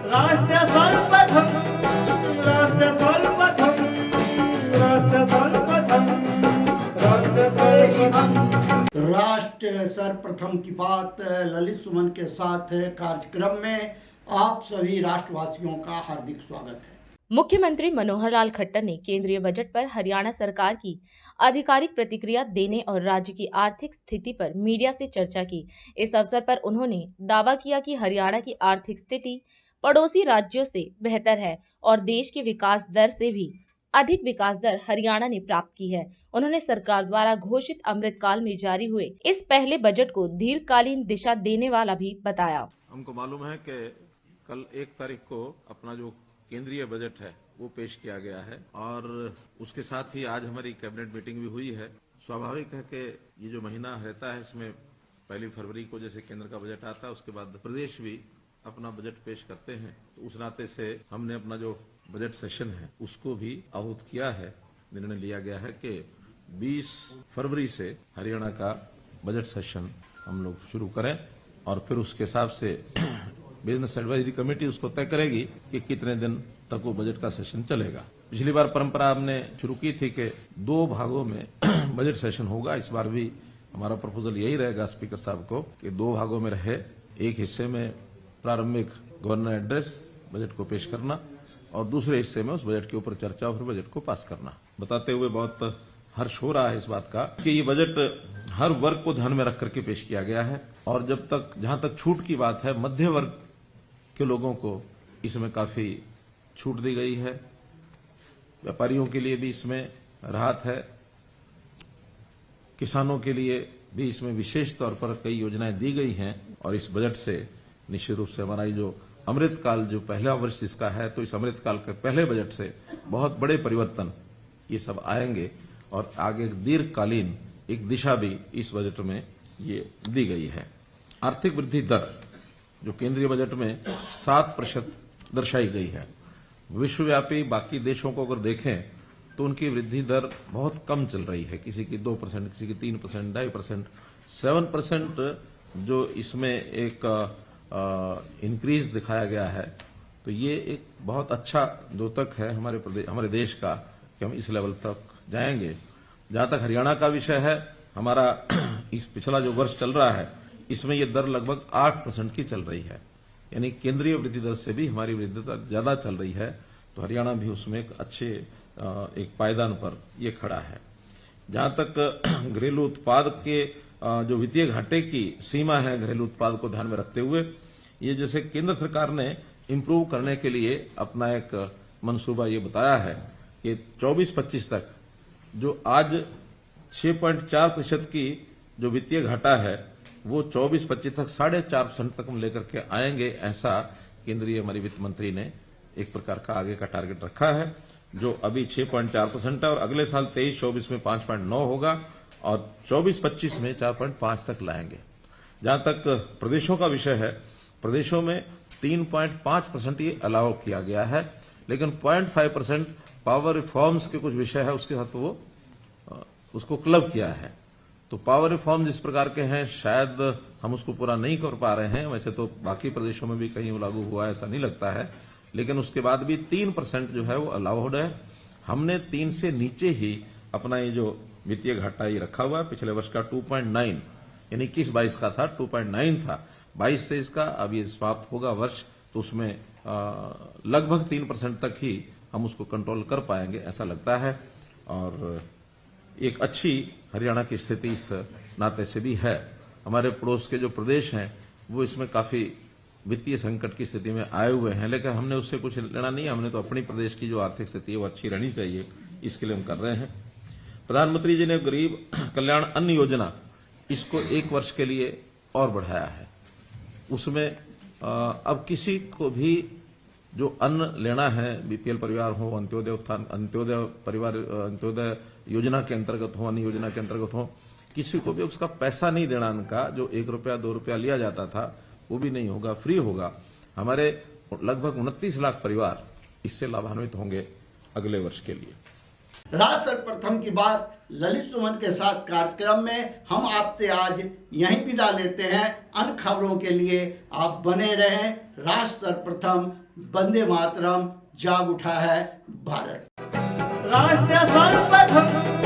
राष्ट्र सर्वप्रथम, राष्ट्र सर्वप्रथम, राष्ट्र सर्वप्रथम, राष्ट्र सर्वप्रथम। राष्ट्र सर्वप्रथम की बात ललित सुमन के साथ कार्यक्रम में आप सभी राष्ट्रवासियों का हार्दिक स्वागत है। मुख्यमंत्री मनोहर लाल खट्टर ने केंद्रीय बजट पर हरियाणा सरकार की आधिकारिक प्रतिक्रिया देने और राज्य की आर्थिक स्थिति पर मीडिया से चर्चा की। इस अवसर पर उन्होंने दावा किया कि हरियाणा की आर्थिक स्थिति पड़ोसी राज्यों से बेहतर है और देश की विकास दर से भी अधिक विकास दर हरियाणा ने प्राप्त की है। उन्होंने सरकार द्वारा घोषित अमृतकाल में जारी हुए इस पहले बजट को दीर्घकालीन दिशा देने वाला भी बताया। हमको मालूम है कि कल 1 तारीख को अपना जो केंद्रीय बजट है वो पेश किया गया है और उसके साथ ही आज हमारी कैबिनेट मीटिंग भी हुई है। स्वाभाविक है कि ये जो महीना रहता है इसमें 1 फरवरी को जैसे केंद्र का बजट आता है उसके बाद प्रदेश भी अपना बजट पेश करते हैं, तो उस नाते से हमने अपना जो बजट सेशन है उसको भी आहूत किया है। निर्णय लिया गया है कि 20 फरवरी से हरियाणा का बजट सेशन हम लोग शुरू करें और फिर उसके हिसाब से बिजनेस एडवाइजरी कमेटी उसको तय करेगी कि कितने दिन तक वो बजट का सेशन चलेगा। पिछली बार परंपरा हमने शुरू की थी कि 2 भागों में बजट सेशन होगा। इस बार भी हमारा प्रपोजल यही रहेगा स्पीकर साहब को कि 2 भागों में रहे। एक हिस्से में प्रारंभिक गवर्नर एड्रेस बजट को पेश करना और दूसरे हिस्से में उस बजट के ऊपर चर्चा और फिर बजट को पास करना। बताते हुए बहुत हर्ष हो रहा है इस बात का कि ये बजट हर वर्ग को ध्यान में रख करके पेश किया गया है और जहां तक छूट की बात है, मध्य वर्ग के लोगों को इसमें काफी छूट दी गई है। व्यापारियों के लिए भी इसमें राहत है। किसानों के लिए भी इसमें विशेष तौर पर कई योजनाएं दी गई हैं और इस बजट से निश्चित रूप से हमारा जो अमृतकाल जो पहला वर्ष इसका है, तो इस अमृतकाल के पहले बजट से बहुत बड़े परिवर्तन ये सब आएंगे और आगे दीर्घकालीन एक दिशा भी इस बजट में ये दी गई है। आर्थिक वृद्धि दर जो केंद्रीय बजट में 7% दर्शाई गई है। विश्वव्यापी बाकी देशों को अगर देखें तो उनकी वृद्धि दर बहुत कम चल रही है। किसी की 2%, किसी की 3%, 2.5%, 7% जो इसमें एक इंक्रीज दिखाया गया है, तो ये एक बहुत अच्छा द्योतक है हमारे देश का कि हम इस लेवल तक जाएंगे। जहां तक हरियाणा का विषय है, हमारा इस पिछला जो वर्ष चल रहा है इसमें ये दर लगभग 8% की चल रही है, यानी केंद्रीय वृद्धि दर से भी हमारी वृद्धि दर ज्यादा चल रही है। तो हरियाणा भी उसमें एक अच्छे एक पायदान पर ये खड़ा है। जहां तक घरेलू उत्पाद के जो वित्तीय घाटे की सीमा है, घरेलू उत्पाद को ध्यान में रखते हुए ये जैसे केंद्र सरकार ने इम्प्रूव करने के लिए अपना एक मंसूबा ये बताया है कि 24-25 तक जो आज 6.4% की जो वित्तीय घाटा है वो 24-25 तक 4.5% तक हम लेकर के आएंगे। ऐसा केंद्रीय हमारी वित्त मंत्री ने एक प्रकार का आगे का टारगेट रखा है, जो अभी 6.4% है और अगले साल 23-24 में 5.9 होगा और 24-25 में 4.5 तक लाएंगे। जहां तक प्रदेशों का विषय है, प्रदेशों में 3.5% ये अलाउ किया गया है, लेकिन 0.5% पावर रिफॉर्म्स के कुछ विषय है उसके साथ वो उसको क्लब किया है। तो पावर रिफॉर्म जिस प्रकार के हैं शायद हम उसको पूरा नहीं कर पा रहे हैं। वैसे तो बाकी प्रदेशों में भी कहीं वो लागू हुआ ऐसा नहीं लगता है, लेकिन उसके बाद भी 3% जो है वो अलाउड है। हमने 3 से नीचे ही अपना ये जो वित्तीय घाटा ये रखा हुआ है। पिछले वर्ष का 2.9 यानी 21-22 का था, 2.9 था। 22-23 का अब ये समाप्त होगा वर्ष, तो उसमें लगभग 3% तक ही हम उसको कंट्रोल कर पाएंगे ऐसा लगता है। और एक अच्छी हरियाणा की स्थिति इस नाते से भी है। हमारे पड़ोस के जो प्रदेश हैं वो इसमें काफी वित्तीय संकट की स्थिति में आए हुए हैं, लेकिन हमने उससे कुछ लेना नहीं। हमने तो अपनी प्रदेश की जो आर्थिक स्थिति है वो अच्छी रहनी चाहिए, इसके लिए हम कर रहे हैं। प्रधानमंत्री जी ने गरीब कल्याण अन्न योजना इसको 1 वर्ष के लिए और बढ़ाया है। उसमें अब किसी को भी जो अन्न लेना है, बीपीएल परिवार हो, अंत्योदय उत्थान, अंत्योदय परिवार, अंत्योदय योजना के अंतर्गत हो, अन्य योजना के अंतर्गत हो, किसी को भी उसका पैसा नहीं देना उनका, जो 1 रुपया 2 रुपया लिया जाता था वो भी नहीं होगा, फ्री होगा। हमारे लगभग 29 लाख परिवार इससे लाभान्वित होंगे अगले वर्ष के लिए। राष्ट्र सर्वप्रथम की बात ललित सुमन के साथ कार्यक्रम में हम आपसे आज यहीं विदा लेते हैं। अन्य खबरों के लिए आप बने रहें। राष्ट्र सर्वप्रथम, वंदे मातरम, जाग उठा है भारत। राष्ट्र सर्वप्रथम